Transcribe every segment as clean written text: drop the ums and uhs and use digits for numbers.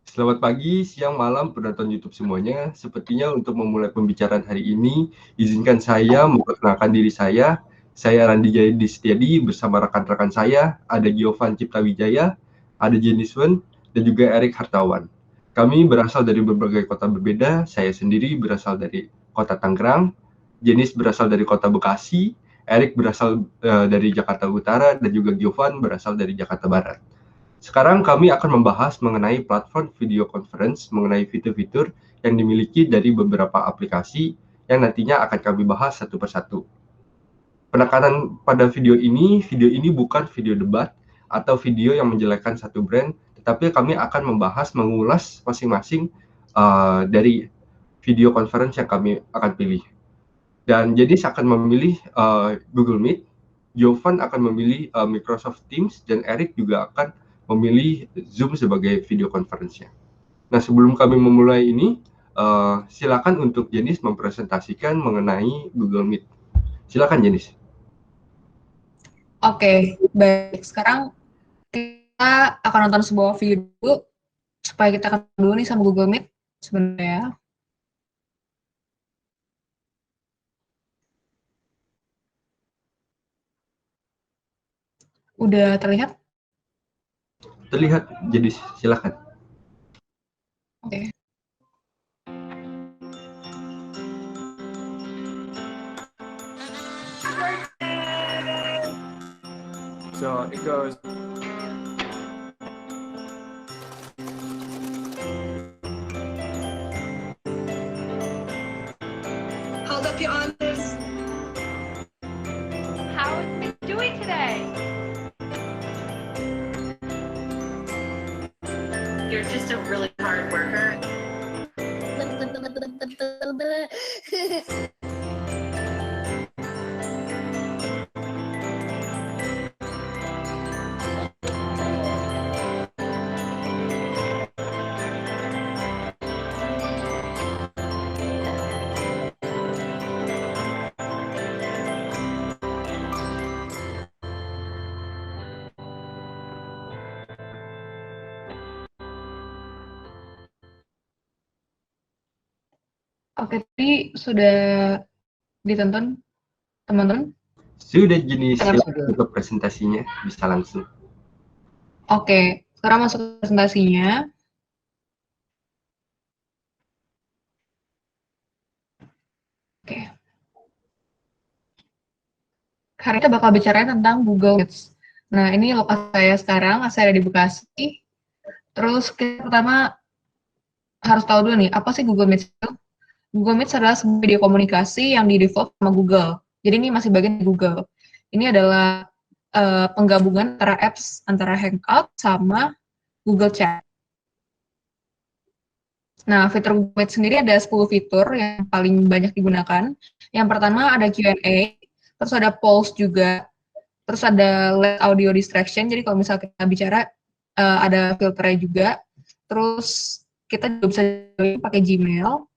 Selamat pagi, siang, malam penonton YouTube semuanya. Sepertinya untuk memulai pembicaraan hari ini, izinkan saya memperkenalkan diri saya. Saya Randi Jayadi Setiadi bersama rekan-rekan saya, ada Giovan Ciptawijaya, ada Jenis Wen, dan juga Erik Hartawan. Kami berasal dari berbagai kota berbeda. Saya sendiri berasal dari kota Tangerang, Jenis berasal dari kota Bekasi, Erik berasal dari Jakarta Utara, dan juga Giovan berasal dari Jakarta Barat. Sekarang kami akan membahas mengenai platform video conference, mengenai fitur-fitur yang dimiliki dari beberapa aplikasi yang nantinya akan kami bahas satu persatu. Penekanan pada video ini bukan video debat atau video yang menjelekkan satu brand, tetapi kami akan membahas, mengulas masing-masing dari video conference yang kami akan pilih. Dan jadi saya akan memilih Google Meet, Jovan akan memilih Microsoft Teams, dan Eric juga akan memilih Zoom sebagai video conference-nya. Nah, sebelum kami memulai ini, silakan untuk Jenis mempresentasikan mengenai Google Meet. Silakan Jenis. Oke, baik. Sekarang kita akan nonton sebuah video dulu supaya kita kenal dulu nih sama Google Meet sebenarnya. Udah terlihat? Terlihat, Jenis. Silakan. Oke. So it goes. Hold up your arms. How is Miss doing today? You're just a really hard worker. Oke, tadi sudah ditonton teman-teman? Sudah Jenis, silakan untuk presentasinya, bisa langsung. Oke, sekarang masuk ke presentasinya. Oke. Hari ini kita bakal bicara tentang Google Meets. Nah, ini lokasi saya sekarang, saya ada di Bekasi. Terus kita pertama harus tahu dulu nih, apa sih Google Meets itu? Google Meets adalah sebuah video komunikasi yang di-develop sama Google. Jadi ini masih bagian dari Google. Ini adalah penggabungan antara apps, antara Hangout sama Google Chat. Nah, fitur Google Meet sendiri ada 10 fitur yang paling banyak digunakan. Yang pertama ada Q&A, terus ada polls juga, terus ada let audio distraction, jadi kalau misalnya kita bicara ada filternya juga, terus kita juga bisa pakai Gmail,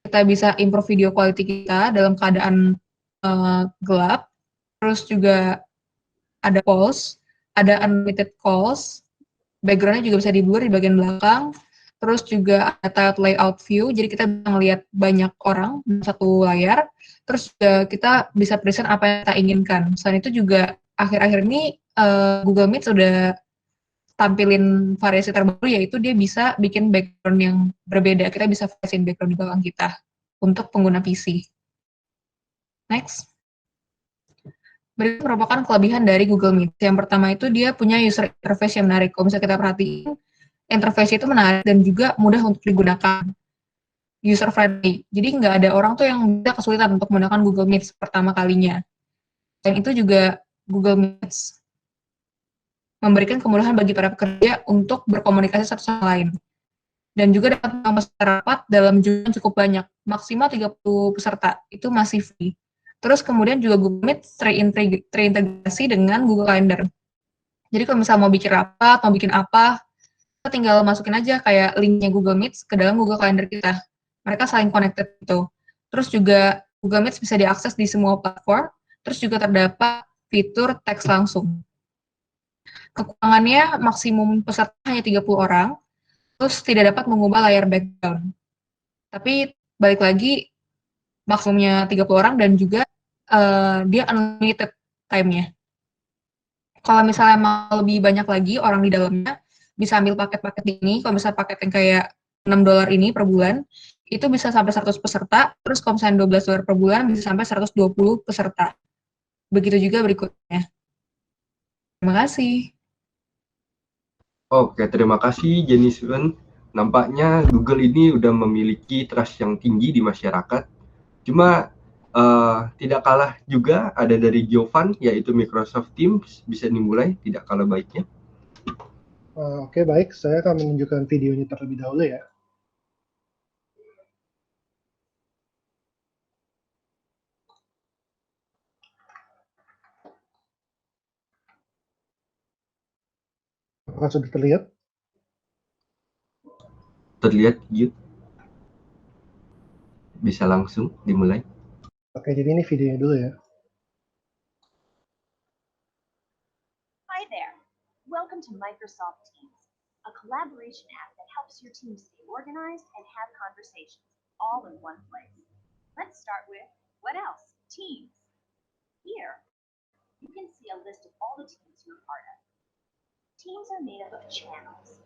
kita bisa improve video quality kita dalam keadaan gelap, terus juga ada polls, ada unlimited calls, background-nya juga bisa di-blur di bagian belakang, terus juga ada tiled layout view, jadi kita bisa melihat banyak orang di satu layar, terus juga kita bisa present apa yang kita inginkan. Selain itu juga akhir-akhir ini Google Meet sudah tampilin variasi terbaru, yaitu dia bisa bikin background yang berbeda. Kita bisa variasiin background di belakang kita untuk pengguna PC. Next. Berikut merupakan kelebihan dari Google Meet. Yang pertama itu dia punya user interface yang menarik. Kalau misalnya kita perhatiin, interface itu menarik dan juga mudah untuk digunakan. User friendly. Jadi nggak ada orang tuh yang bisa kesulitan untuk menggunakan Google Meet pertama kalinya. Dan itu juga Google Meet memberikan kemudahan bagi para pekerja untuk berkomunikasi satu sama lain. Dan juga dapat memesan rapat dalam jumlah yang cukup banyak, maksimal 30 peserta, itu masih free. Terus kemudian juga Google Meet terintegrasi dengan Google Calendar. Jadi kalau misalnya mau bikin rapat, mau bikin apa, kita tinggal masukin aja kayak linknya Google Meet ke dalam Google Calendar kita. Mereka saling connected gitu. Terus juga Google Meet bisa diakses di semua platform, terus juga terdapat fitur teks langsung. Kekurangannya maksimum peserta hanya 30 orang, terus tidak dapat mengubah layar background. Tapi balik lagi maksimumnya 30 orang dan juga dia unlimited time-nya. Kalau misalnya mau lebih banyak lagi orang di dalamnya, bisa ambil paket-paket ini. Kalau misalnya paket yang kayak $6 ini per bulan, itu bisa sampai 100 peserta. Terus kalau misalnya $12 per bulan, bisa sampai 120 peserta. Begitu juga berikutnya. Terima kasih. Oke, terima kasih Jenny Sun. Nampaknya Google ini udah memiliki trust yang tinggi di masyarakat. Cuma tidak kalah juga ada dari Giovan, yaitu Microsoft Teams. Bisa dimulai, tidak kalah baiknya. Oke, baik. Saya akan menunjukkan videonya terlebih dahulu ya. Apakah sudah terlihat? Terlihat, Gio. Bisa langsung dimulai. Oke, jadi ini videonya dulu ya. Hi there. Welcome to Microsoft Teams, a collaboration app that helps your team stay organized and have conversations all in one place. Let's start with, what else? Teams. Here, you can see a list of all the teams you're part of. Teams are made up of channels.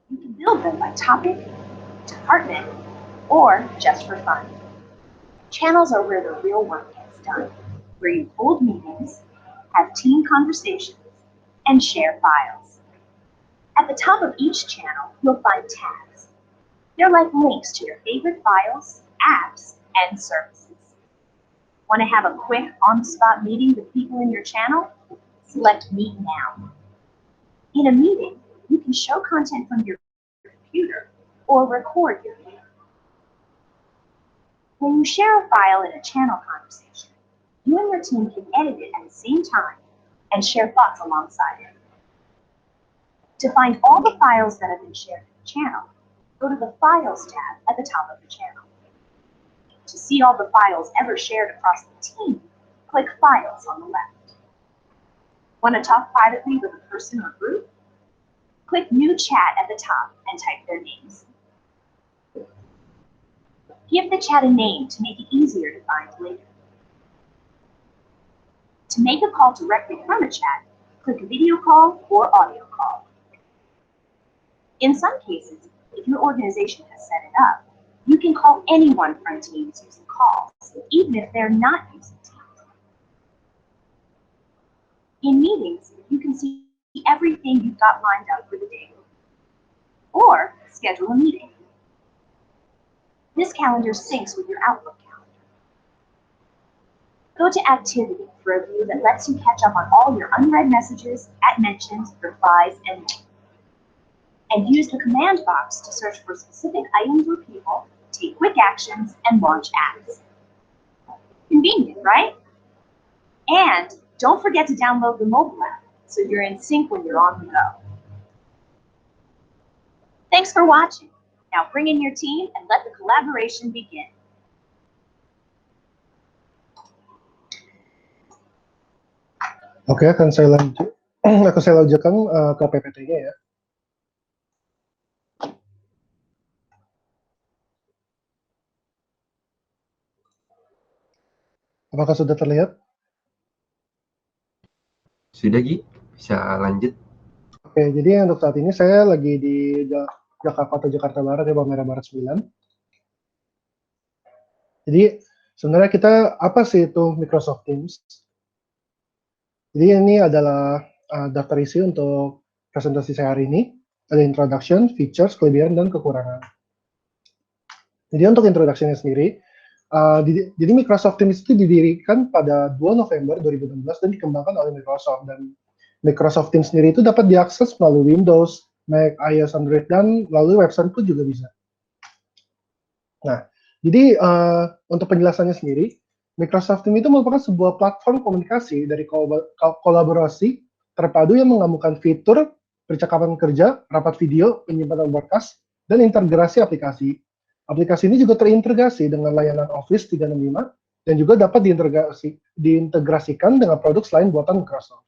You can build them by topic, department, or just for fun. Channels are where the real work gets done, where you hold meetings, have team conversations, and share files. At the top of each channel, you'll find tabs. They're like links to your favorite files, apps, and services. Want to have a quick on-the-spot meeting with people in your channel? Select Meet Now. In a meeting, you can show content from your computer or record your meeting. When you share a file in a channel conversation, you and your team can edit it at the same time and share thoughts alongside it. To find all the files that have been shared in the channel, go to the Files tab at the top of the channel. To see all the files ever shared across the team, click Files on the left. Want to talk privately with a person or group? Click New Chat at the top and type their names. Give the chat a name to make it easier to find later. To make a call directly from a chat, click Video Call or Audio Call. In some cases, if your organization has set it up, you can call anyone from Teams using calls, even if they're not using Teams. In meetings, you can see everything you've got lined up for the day, or schedule a meeting. This calendar syncs with your Outlook calendar. Go to Activity for a view that lets you catch up on all your unread messages, @mentions, replies, and more. And use the command box to search for specific items or people, take quick actions, and launch apps. Convenient, right? And don't forget to download the mobile app so you're in sync when you're on the go. Thanks for watching. Now bring in your team and let the collaboration begin. Oke, akan saya lanjutkan ke PPT-nya ya. Apakah sudah terlihat? Sudah, Gi? Bisa lanjut? Oke, jadi untuk saat ini saya lagi di Jakarta Barat ya, Palmerah Barat 9. Jadi sebenarnya kita, apa sih itu Microsoft Teams? Jadi ini adalah daftar isi untuk presentasi saya hari ini. Ada introduction, features, kelebihan, dan kekurangan. Jadi untuk introduction-nya sendiri, jadi Microsoft Teams itu didirikan pada 2 November 2016 dan dikembangkan oleh Microsoft. Dan Microsoft Teams sendiri itu dapat diakses melalui Windows, Mac, iOS, Android, dan melalui website pun juga bisa. Nah, jadi untuk penjelasannya sendiri, Microsoft Teams itu merupakan sebuah platform komunikasi dari kolaborasi terpadu yang menggabungkan fitur percakapan kerja, rapat video, penyimpanan broadcast, dan integrasi aplikasi. Aplikasi ini juga terintegrasi dengan layanan Office 365 dan juga dapat diintegrasikan dengan produk selain buatan Microsoft.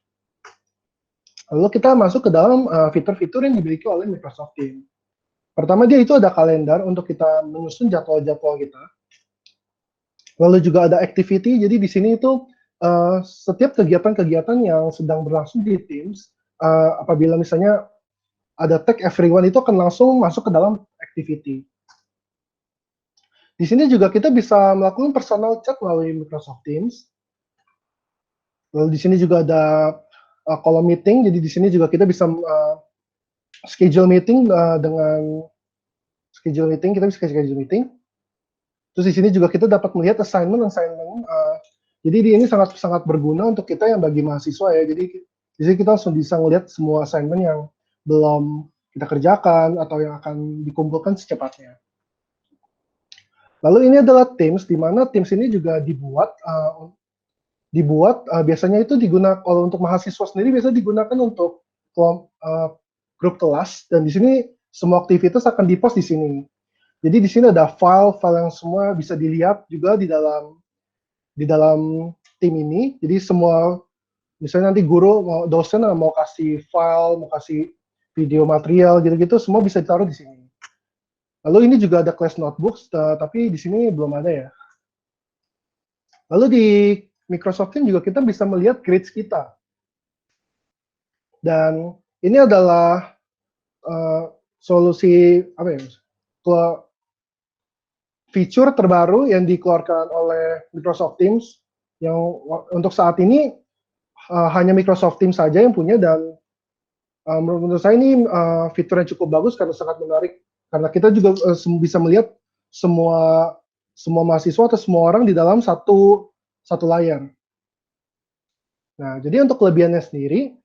Lalu kita masuk ke dalam fitur-fitur yang dimiliki oleh Microsoft Teams. Pertama dia itu ada kalender untuk kita menyusun jadwal-jadwal kita. Lalu juga ada activity, jadi di sini itu setiap kegiatan-kegiatan yang sedang berlangsung di Teams, apabila misalnya ada tag everyone itu akan langsung masuk ke dalam activity. Di sini juga kita bisa melakukan personal chat melalui Microsoft Teams. Lalu di sini juga ada kolom meeting, jadi di sini juga kita bisa schedule meeting dengan schedule meeting, kita bisa schedule meeting. Terus di sini juga kita dapat melihat assignment. Jadi ini sangat berguna untuk kita yang bagi mahasiswa ya. Jadi di sini kita langsung bisa melihat semua assignment yang belum kita kerjakan atau yang akan dikumpulkan secepatnya. Lalu ini adalah Teams, di mana Teams ini juga dibuat biasanya itu digunakan kalau untuk mahasiswa sendiri biasanya digunakan untuk grup kelas, dan di sini semua aktivitas akan dipost di sini. Jadi di sini ada file yang semua bisa dilihat juga di dalam tim ini. Jadi semua misalnya nanti guru dosen mau kasih file, mau kasih video material gitu-gitu semua bisa ditaruh di sini. Lalu ini juga ada class notebooks, tapi di sini belum ada ya. Lalu di Microsoft Teams juga kita bisa melihat grades kita. Dan ini adalah solusi fitur terbaru yang dikeluarkan oleh Microsoft Teams yang untuk saat ini hanya Microsoft Teams saja yang punya, dan menurut saya ini fitur yang cukup bagus karena sangat menarik, karena kita juga bisa melihat semua mahasiswa atau semua orang di dalam satu layar. Nah, jadi untuk kelebihannya sendiri,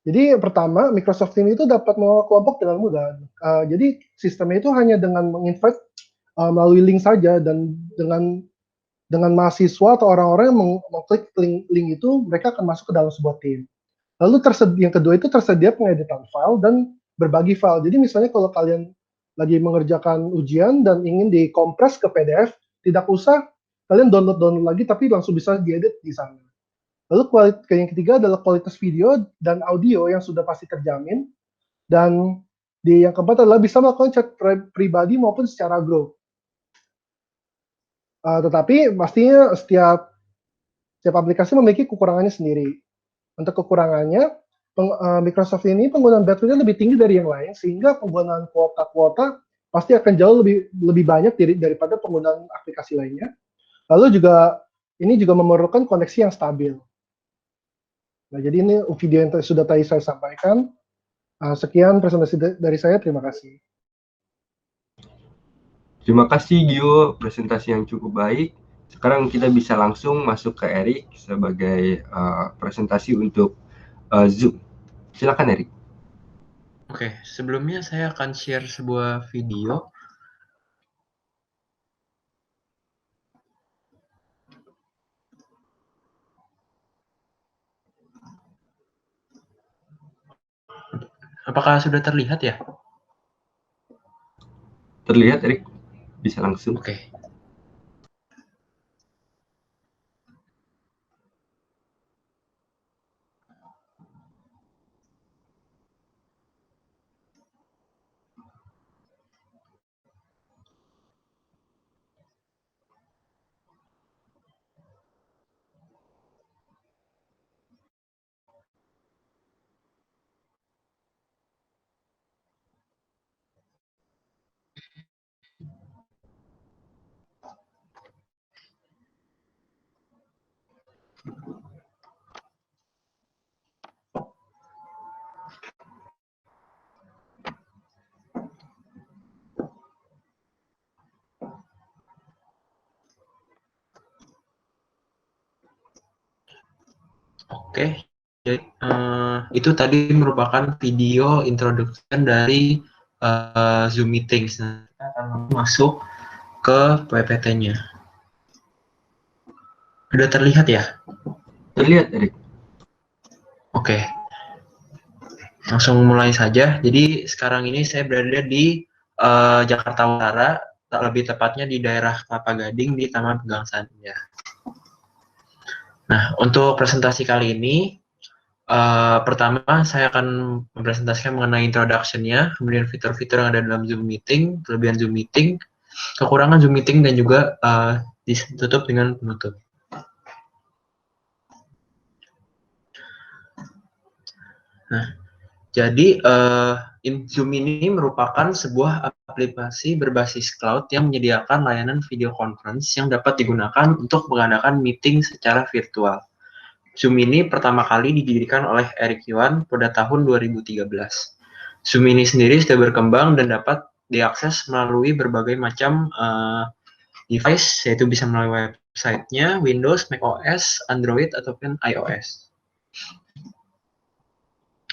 jadi pertama, Microsoft Teams itu dapat mengelola kelompok dengan mudah. Jadi sistemnya itu hanya dengan menginvite melalui link saja, dan dengan mahasiswa atau orang-orang yang mengklik link itu, mereka akan masuk ke dalam sebuah tim. Lalu yang kedua itu tersedia pengeditan file dan berbagi file. Jadi misalnya kalau kalian lagi mengerjakan ujian dan ingin dikompres ke PDF, tidak usah kalian download lagi, tapi langsung bisa diedit di sana. Lalu yang ketiga adalah kualitas video dan audio yang sudah pasti terjamin. Dan yang keempat adalah bisa melakukan chat pribadi maupun secara grup. Tetapi pastinya setiap aplikasi memiliki kekurangannya sendiri. Untuk kekurangannya, Microsoft ini penggunaan baterainya lebih tinggi dari yang lain, sehingga penggunaan kuota pasti akan jauh lebih banyak daripada penggunaan aplikasi lainnya. Lalu ini juga memerlukan koneksi yang stabil. Nah, jadi ini video yang sudah tadi saya sampaikan. Sekian presentasi dari saya, terima kasih. Terima kasih Gio, presentasi yang cukup baik. Sekarang kita bisa langsung masuk ke Erik sebagai presentasi untuk Zoom. Silakan Erik. Oke, sebelumnya saya akan share sebuah video. Apakah sudah terlihat ya? Terlihat Erik, bisa langsung. Oke. Oke, jadi, itu tadi merupakan video introduction dari Zoom Meetings. Nah, kita akan masuk ke PPT-nya. Sudah terlihat ya? Terlihat Erik. Oke, langsung mulai saja. Jadi sekarang ini saya berada di Jakarta Utara, lebih tepatnya di daerah Kelapa Gading di Taman Pegang Sanja. Nah, untuk presentasi kali ini Pertama, saya akan mempresentasikan mengenai introduction-nya, kemudian fitur-fitur yang ada dalam Zoom Meeting, kelebihan Zoom Meeting, kekurangan Zoom Meeting, dan juga ditutup dengan penutup. Nah, jadi Zoom ini merupakan sebuah aplikasi berbasis cloud yang menyediakan layanan video conference yang dapat digunakan untuk mengadakan meeting secara virtual. Zoom ini pertama kali didirikan oleh Eric Yuan pada tahun 2013. Zoom ini sendiri sudah berkembang dan dapat diakses melalui berbagai macam device, yaitu bisa melalui website-nya, Windows, macOS, Android, ataupun iOS.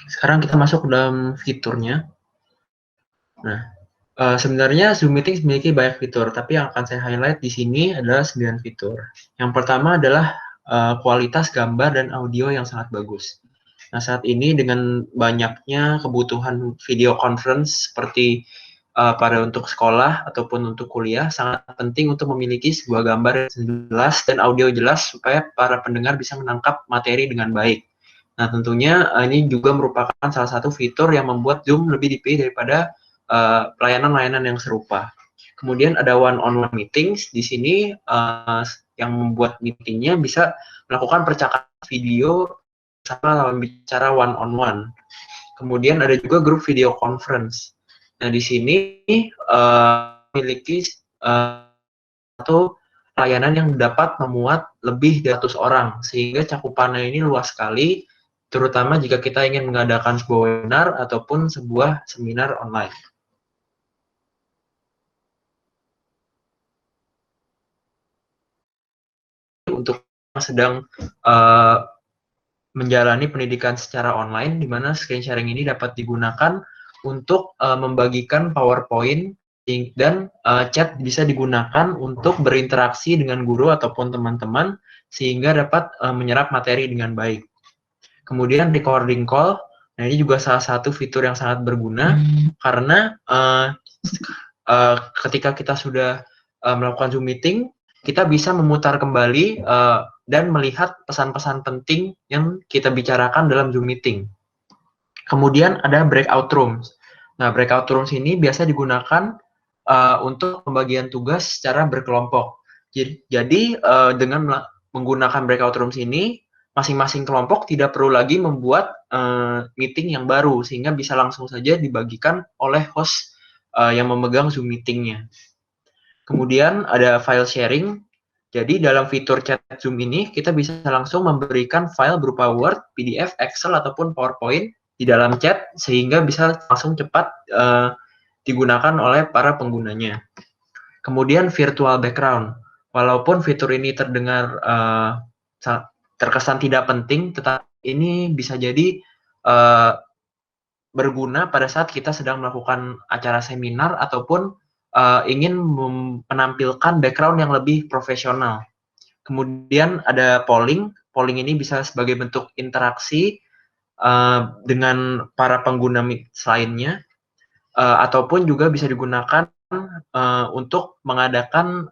Sekarang kita masuk ke dalam fiturnya. Nah, sebenarnya Zoom Meetings memiliki banyak fitur, tapi yang akan saya highlight di sini adalah 9 fitur. Yang pertama adalah kualitas gambar dan audio yang sangat bagus. Nah, saat ini dengan banyaknya kebutuhan video conference seperti pada untuk sekolah ataupun untuk kuliah, sangat penting untuk memiliki sebuah gambar yang jelas dan audio jelas supaya para pendengar bisa menangkap materi dengan baik. Nah, tentunya ini juga merupakan salah satu fitur yang membuat Zoom lebih dipilih daripada pelayanan-layanan yang serupa. Kemudian ada one-on-one meetings. Di sini yang membuat meetingnya bisa melakukan percakapan video sama lawan bicara one-on-one. Kemudian ada juga grup video conference. Nah, di sini memiliki satu layanan yang dapat memuat lebih dari 100 orang, sehingga cakupannya ini luas sekali, terutama jika kita ingin mengadakan sebuah webinar ataupun sebuah seminar online. Untuk yang sedang menjalani pendidikan secara online, di mana screen sharing ini dapat digunakan untuk membagikan PowerPoint dan chat bisa digunakan untuk berinteraksi dengan guru ataupun teman-teman sehingga dapat menyerap materi dengan baik. Kemudian recording call, nah ini juga salah satu fitur yang sangat berguna karena ketika kita sudah melakukan Zoom meeting, kita bisa memutar kembali dan melihat pesan-pesan penting yang kita bicarakan dalam Zoom meeting. Kemudian ada breakout rooms. Nah, breakout rooms ini biasa digunakan untuk pembagian tugas secara berkelompok. Jadi dengan menggunakan breakout rooms ini, masing-masing kelompok tidak perlu lagi membuat meeting yang baru, sehingga bisa langsung saja dibagikan oleh host yang memegang Zoom meeting-nya. Kemudian ada file sharing. Jadi dalam fitur chat Zoom ini, kita bisa langsung memberikan file berupa Word, PDF, Excel, ataupun PowerPoint di dalam chat, sehingga bisa langsung cepat digunakan oleh para penggunanya. Kemudian virtual background. Walaupun fitur ini terdengar terkesan tidak penting, tetapi ini bisa jadi berguna pada saat kita sedang melakukan acara seminar ataupun ingin menampilkan background yang lebih profesional. Kemudian ada polling. Polling ini bisa sebagai bentuk interaksi dengan para pengguna lainnya, ataupun juga bisa digunakan untuk mengadakan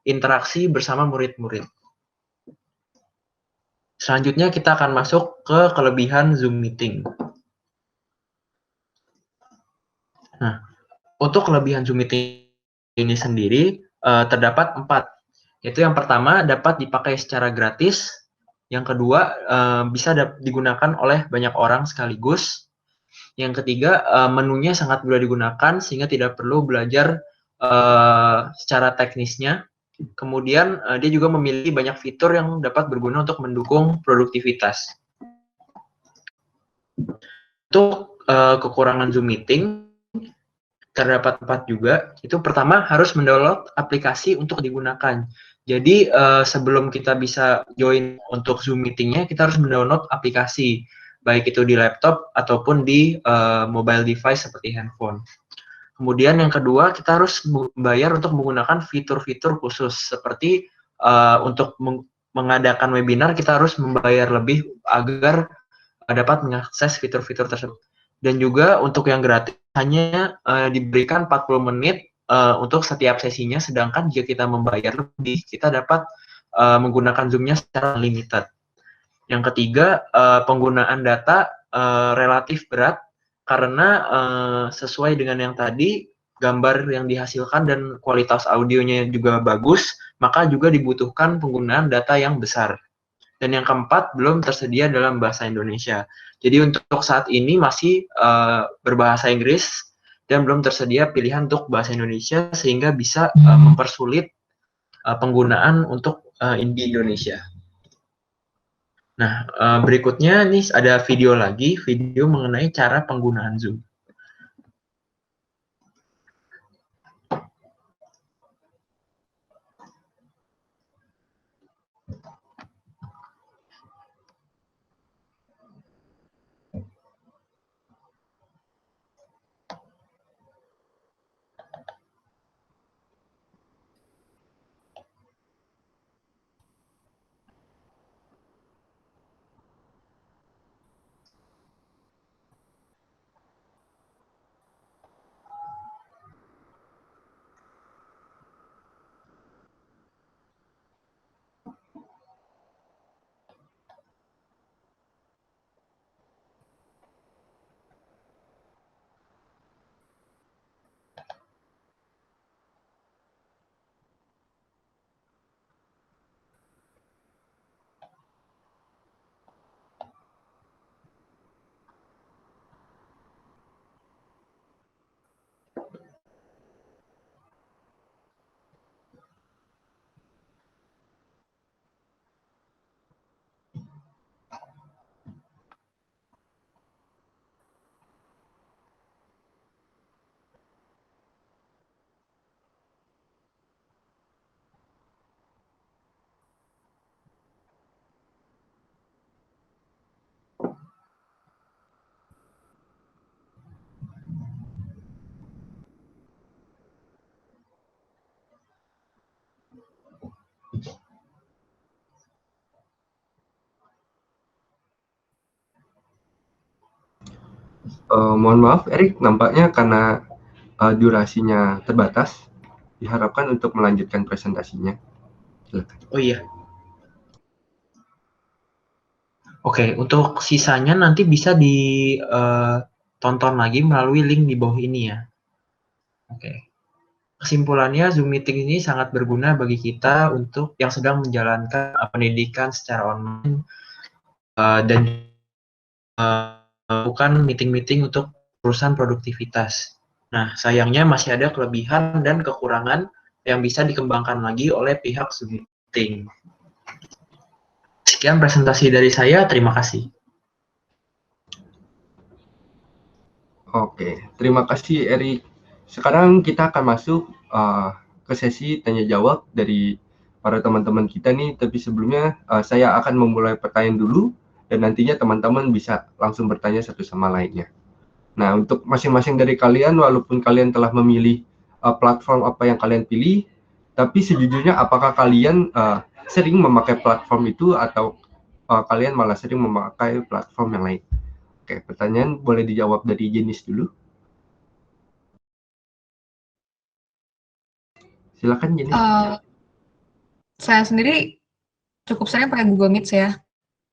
interaksi bersama murid-murid. Selanjutnya kita akan masuk ke kelebihan Zoom Meeting. Nah, untuk kelebihan Zoom Meeting ini sendiri terdapat 4. Yaitu yang pertama dapat dipakai secara gratis, yang kedua bisa digunakan oleh banyak orang sekaligus, yang ketiga menunya sangat mudah digunakan sehingga tidak perlu belajar secara teknisnya, kemudian dia juga memiliki banyak fitur yang dapat berguna untuk mendukung produktivitas. Untuk kekurangan Zoom Meeting terdapat 4 juga. Itu pertama harus mendownload aplikasi untuk digunakan. Jadi sebelum kita bisa join untuk Zoom Meeting-nya, kita harus mendownload aplikasi, baik itu di laptop ataupun di mobile device seperti handphone. Kemudian yang kedua, kita harus membayar untuk menggunakan fitur-fitur khusus, seperti untuk mengadakan webinar, kita harus membayar lebih agar dapat mengakses fitur-fitur tersebut. Dan juga untuk yang gratis, hanya diberikan 40 menit untuk setiap sesinya, sedangkan jika kita membayar lebih, kita dapat menggunakan Zoom-nya secara limited. Yang ketiga, penggunaan data relatif berat karena sesuai dengan yang tadi, gambar yang dihasilkan dan kualitas audionya juga bagus, maka juga dibutuhkan penggunaan data yang besar. Dan yang keempat, belum tersedia dalam bahasa Indonesia. Jadi untuk saat ini masih berbahasa Inggris dan belum tersedia pilihan untuk bahasa Indonesia sehingga bisa mempersulit penggunaan untuk di Indonesia. Nah, berikutnya nih ada video lagi, video mengenai cara penggunaan Zoom. Mohon maaf, Erik, nampaknya karena durasinya terbatas, diharapkan untuk melanjutkan presentasinya. Silakan. Oh iya. Oke, untuk sisanya nanti bisa ditonton lagi melalui link di bawah ini ya. Oke. Kesimpulannya, Zoom Meeting ini sangat berguna bagi kita untuk yang sedang menjalankan pendidikan secara online dan bukan meeting-meeting untuk urusan produktivitas. Nah, sayangnya masih ada kelebihan dan kekurangan yang bisa dikembangkan lagi oleh pihak Zoom Meeting. Sekian presentasi dari saya, terima kasih. Oke, terima kasih Erik. Sekarang kita akan masuk ke sesi tanya-jawab dari para teman-teman kita nih, tapi sebelumnya saya akan memulai pertanyaan dulu, dan nantinya teman-teman bisa langsung bertanya satu sama lainnya. Nah, untuk masing-masing dari kalian, walaupun kalian telah memilih platform apa yang kalian pilih, tapi sejujurnya apakah kalian sering memakai platform itu atau kalian malah sering memakai platform yang lain? Oke, pertanyaan boleh dijawab dari Jenis dulu. Silakan Jenis. Saya sendiri cukup sering pakai Google Meet ya.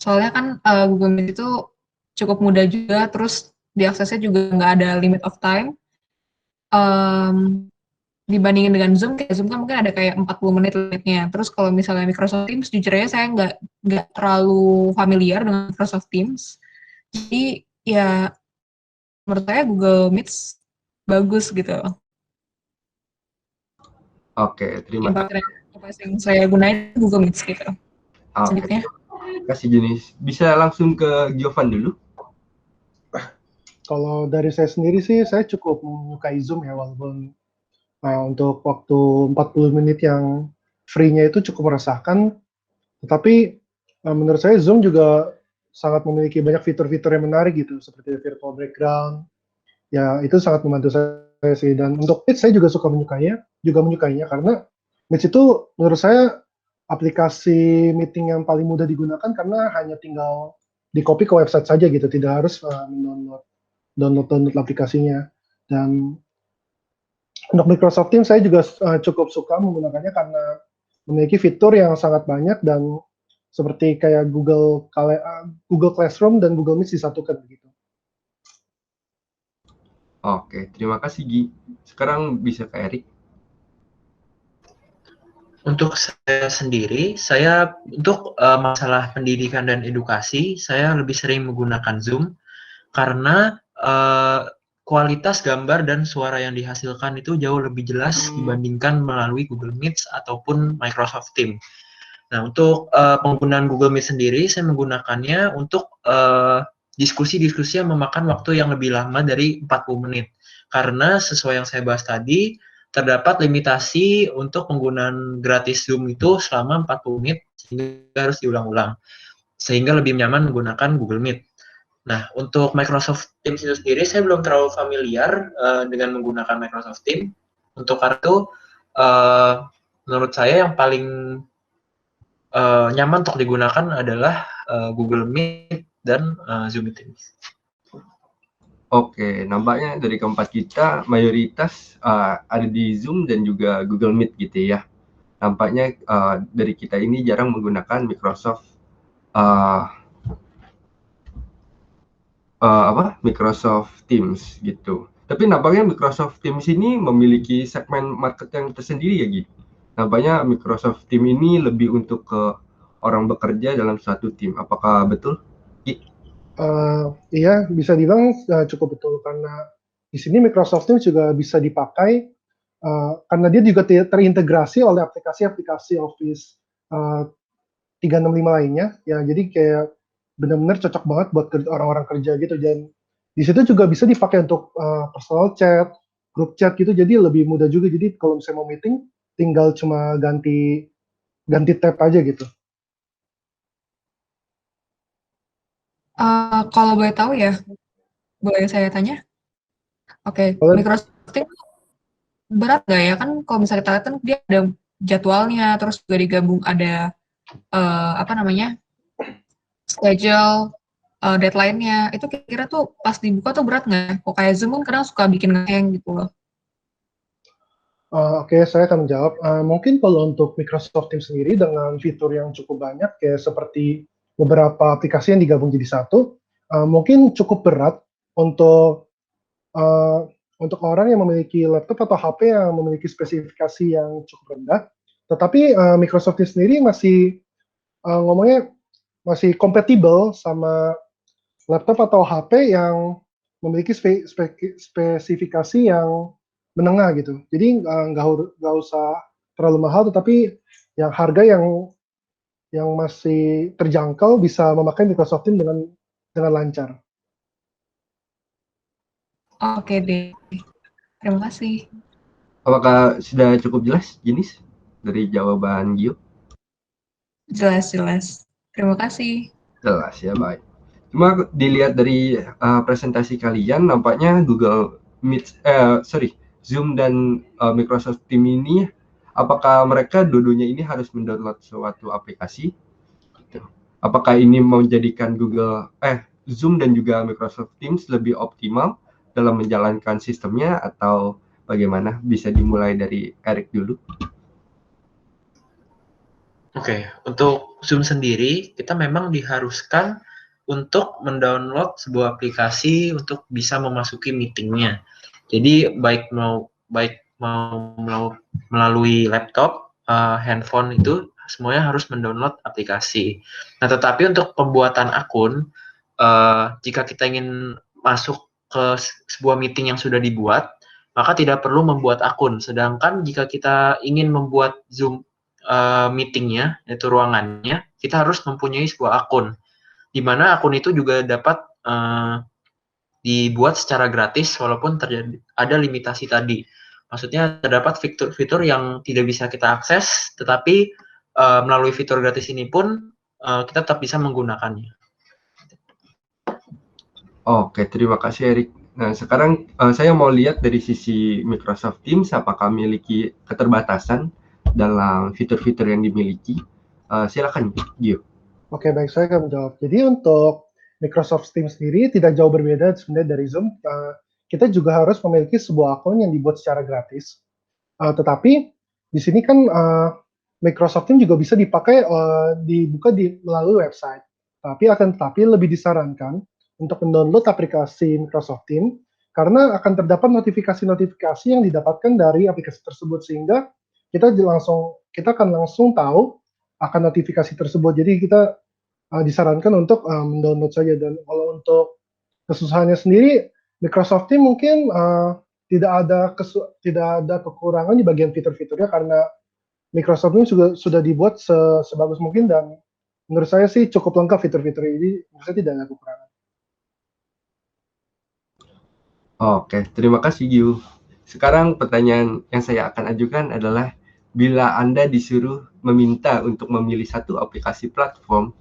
Soalnya kan Google Meet itu cukup mudah juga, terus diaksesnya juga nggak ada limit of time. Dibandingin dengan Zoom, kayak Zoom kan mungkin ada kayak 40 menit limitnya. Terus kalau misalnya Microsoft Teams, jujur aja saya nggak terlalu familiar dengan Microsoft Teams. Jadi ya menurut saya Google Meet bagus gitu. Oke, terima kasih. Yang saya gunain Google Meet gitu. Oke, terima kasih Jenis. Bisa langsung ke Giovan dulu. Kalau dari saya sendiri sih, saya cukup menyukai Zoom ya, walaupun untuk waktu 40 menit yang free-nya itu cukup meresahkan, tetapi menurut saya Zoom juga sangat memiliki banyak fitur-fitur yang menarik gitu, seperti virtual background, ya itu sangat membantu saya sih. Dan untuk Meet saya juga menyukainya karena Meet itu menurut saya aplikasi meeting yang paling mudah digunakan karena hanya tinggal di-copy ke website saja gitu, tidak harus download aplikasinya. Dan untuk Microsoft Teams saya juga cukup suka menggunakannya karena memiliki fitur yang sangat banyak dan seperti kayak Google Classroom dan Google Meet disatukan begitu. Oke, terima kasih Gi. Sekarang bisa ke Erik. Untuk saya sendiri, untuk masalah pendidikan dan edukasi, saya lebih sering menggunakan Zoom karena kualitas gambar dan suara yang dihasilkan itu jauh lebih jelas dibandingkan melalui Google Meet ataupun Microsoft Teams. Nah, untuk penggunaan Google Meet sendiri, saya menggunakannya untuk diskusi-diskusi yang memakan waktu yang lebih lama dari 40 menit. Karena sesuai yang saya bahas tadi, terdapat limitasi untuk penggunaan gratis Zoom itu selama 40 menit, sehingga harus diulang-ulang. Sehingga lebih nyaman menggunakan Google Meet. Nah, untuk Microsoft Teams itu sendiri, saya belum terlalu familiar dengan menggunakan Microsoft Teams. Untuk kartu, menurut saya yang paling nyaman untuk digunakan adalah Google Meet dan Zoom Meetings. Oke, nampaknya dari keempat kita mayoritas ada di Zoom dan juga Google Meet gitu ya. Nampaknya dari kita ini jarang menggunakan Microsoft Microsoft Teams gitu. Tapi nampaknya Microsoft Teams ini memiliki segmen market yang tersendiri ya gitu. Nampaknya Microsoft Teams ini lebih untuk ke orang bekerja dalam suatu tim. Apakah betul? Iya, bisa dibilang cukup betul karena di sini Microsoft Teams juga bisa dipakai karena dia juga terintegrasi oleh aplikasi-aplikasi Office 365 lainnya. Ya, jadi kayak benar-benar cocok banget buat orang-orang kerja gitu. Dan di situ juga bisa dipakai untuk personal chat, group chat gitu. Jadi lebih mudah juga. Jadi kalau misalnya mau meeting, tinggal cuma ganti tab aja gitu. Kalau boleh tahu ya, boleh saya tanya? Oke, Boleh. Microsoft Teams berat nggak ya? Kan kalau misalnya kita lihat kan dia ada jadwalnya, terus juga digabung ada schedule, deadline-nya. Itu kira-kira tuh pas dibuka tuh berat nggak? Kok kayak Zoom kan kadang suka bikin nge-hang gitu loh. Oke, saya akan menjawab. Mungkin kalau untuk Microsoft Teams sendiri dengan fitur yang cukup banyak, kayak seperti beberapa aplikasi yang digabung jadi satu, mungkin cukup berat untuk orang yang memiliki laptop atau HP yang memiliki spesifikasi yang cukup rendah. Tetapi Microsoft Teams sendiri masih ngomongnya masih kompatibel sama laptop atau HP yang memiliki spesifikasi yang menengah gitu. Jadi nggak usah terlalu mahal, tetapi yang harga yang masih terjangkau bisa memakai Microsoft Teams dengan lancar. Oke deh, terima kasih. Apakah sudah cukup jelas, Jenis, dari jawaban Gio? Jelas. Terima kasih. Jelas ya, baik. Cuma dilihat dari presentasi kalian, nampaknya Zoom dan Microsoft Teams ini, apakah mereka dua-duanya ini harus mendownload suatu aplikasi? Apakah ini menjadikan Zoom dan juga Microsoft Teams lebih optimal dalam menjalankan sistemnya atau bagaimana? Bisa dimulai dari Erik dulu. Oke, untuk Zoom sendiri, kita memang diharuskan untuk mendownload sebuah aplikasi untuk bisa memasuki meetingnya. Jadi baik mau melalui laptop, handphone itu semuanya harus mendownload aplikasi. Nah, tetapi untuk pembuatan akun, jika kita ingin masuk ke sebuah meeting yang sudah dibuat, maka tidak perlu membuat akun. Sedangkan jika kita ingin membuat Zoom meetingnya, yaitu ruangannya, kita harus mempunyai sebuah akun, di mana akun itu juga dapat dibuat secara gratis walaupun ada limitasi tadi. Maksudnya terdapat fitur-fitur yang tidak bisa kita akses, tetapi melalui fitur gratis ini pun kita tetap bisa menggunakannya. Oke, terima kasih Erik. Nah, sekarang saya mau lihat dari sisi Microsoft Teams, apakah memiliki keterbatasan dalam fitur-fitur yang dimiliki. Silakan, Gio. Oke, baik, saya akan menjawab. Jadi untuk Microsoft Teams sendiri tidak jauh berbeda sebenarnya dari Zoom. Kita juga harus memiliki sebuah akun yang dibuat secara gratis. Tetapi di sini kan Microsoft Teams juga bisa dipakai dibuka melalui website. Tetapi lebih disarankan untuk mendownload aplikasi Microsoft Teams karena akan terdapat notifikasi-notifikasi yang didapatkan dari aplikasi tersebut sehingga kita akan langsung tahu akan notifikasi tersebut. Jadi kita disarankan untuk mendownload saja. Dan kalau untuk kesusahannya sendiri, Microsoft Teams mungkin tidak ada kekurangan di bagian fitur-fiturnya karena Microsoft Teams sudah dibuat sebagus mungkin dan menurut saya sih cukup lengkap fitur-fitur ini. Menurut saya tidak ada kekurangan. Oke, terima kasih Gil. Sekarang pertanyaan yang saya akan ajukan adalah, bila Anda disuruh meminta untuk memilih satu aplikasi platform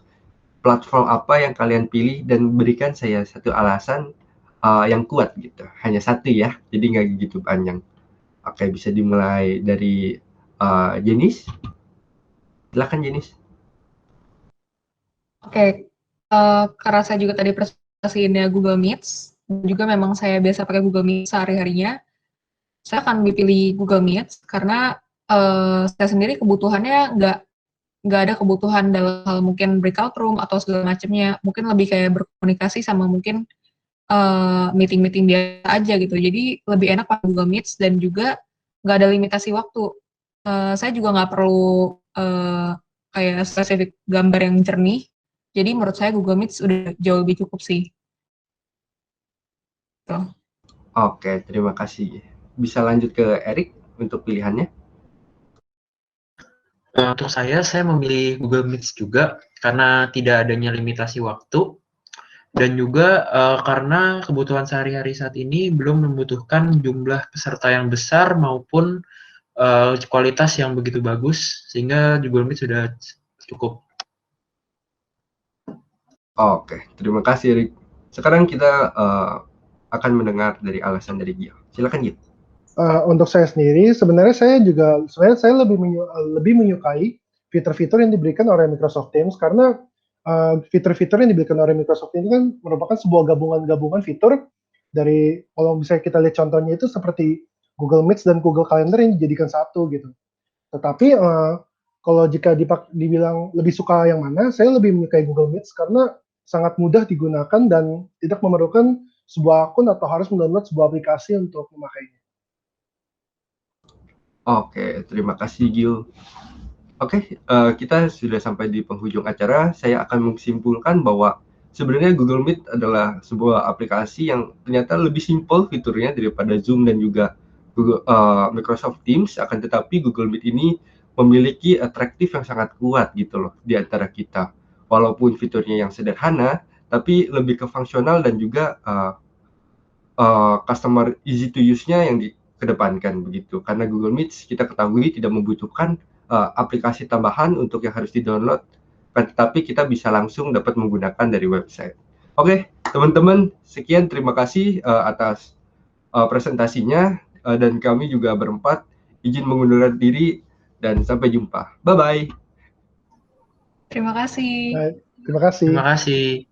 apa yang kalian pilih dan berikan saya satu alasan yang kuat gitu. Hanya satu ya, jadi nggak gitu panjang. Oke, bisa dimulai dari Jenis. Silakan Jenis. Oke, karena saya juga tadi presentasiinnya Google Meets, juga memang saya biasa pakai Google Meet sehari-harinya, saya akan dipilih Google Meets karena saya sendiri kebutuhannya nggak ada kebutuhan dalam hal mungkin breakout room atau segala macamnya, mungkin lebih kayak berkomunikasi sama mungkin meeting-meeting biasa aja gitu. Jadi lebih enak pakai Google Meets dan juga nggak ada limitasi waktu. Saya juga nggak perlu kayak spesifik gambar yang jernih. Jadi menurut saya Google Meets udah jauh lebih cukup sih. Tuh. Oke, terima kasih. Bisa lanjut ke Erik untuk pilihannya. Untuk saya memilih Google Meets juga karena tidak adanya limitasi waktu dan juga karena kebutuhan sehari-hari saat ini belum membutuhkan jumlah peserta yang besar maupun kualitas yang begitu bagus sehingga Google Meet sudah cukup. Oke, terima kasih Erik. Sekarang kita akan mendengar dari alasan dari Gil. Silakan Gil. Untuk saya sendiri, sebenarnya saya lebih menyukai fitur-fitur yang diberikan oleh Microsoft Teams karena fitur-fitur yang diberikan oleh Microsoft Teams kan merupakan sebuah gabungan fitur dari, kalau misalnya kita lihat contohnya itu seperti Google Meets dan Google Calendar yang dijadikan satu gitu. Tetapi kalau jika dibilang lebih suka yang mana, saya lebih menyukai Google Meets karena sangat mudah digunakan dan tidak memerlukan sebuah akun atau harus mendownload sebuah aplikasi untuk memakainya. Oke, terima kasih Gil. Oke, kita sudah sampai di penghujung acara. Saya akan menyimpulkan bahwa sebenarnya Google Meet adalah sebuah aplikasi yang ternyata lebih simpel fiturnya daripada Zoom dan juga Microsoft Teams. Akan tetapi Google Meet ini memiliki atraktif yang sangat kuat gitu loh di antara kita. Walaupun fiturnya yang sederhana, tapi lebih ke fungsional dan juga customer easy to use-nya yang dikedepankan begitu. Karena Google Meet kita ketahui tidak membutuhkan aplikasi tambahan untuk yang harus di-download, tetapi kita bisa langsung dapat menggunakan dari website. Oke, teman-teman, sekian terima kasih atas presentasinya dan kami juga berempat izin mengundurkan diri dan sampai jumpa. Bye-bye. Terima kasih. Baik, terima kasih. Terima kasih.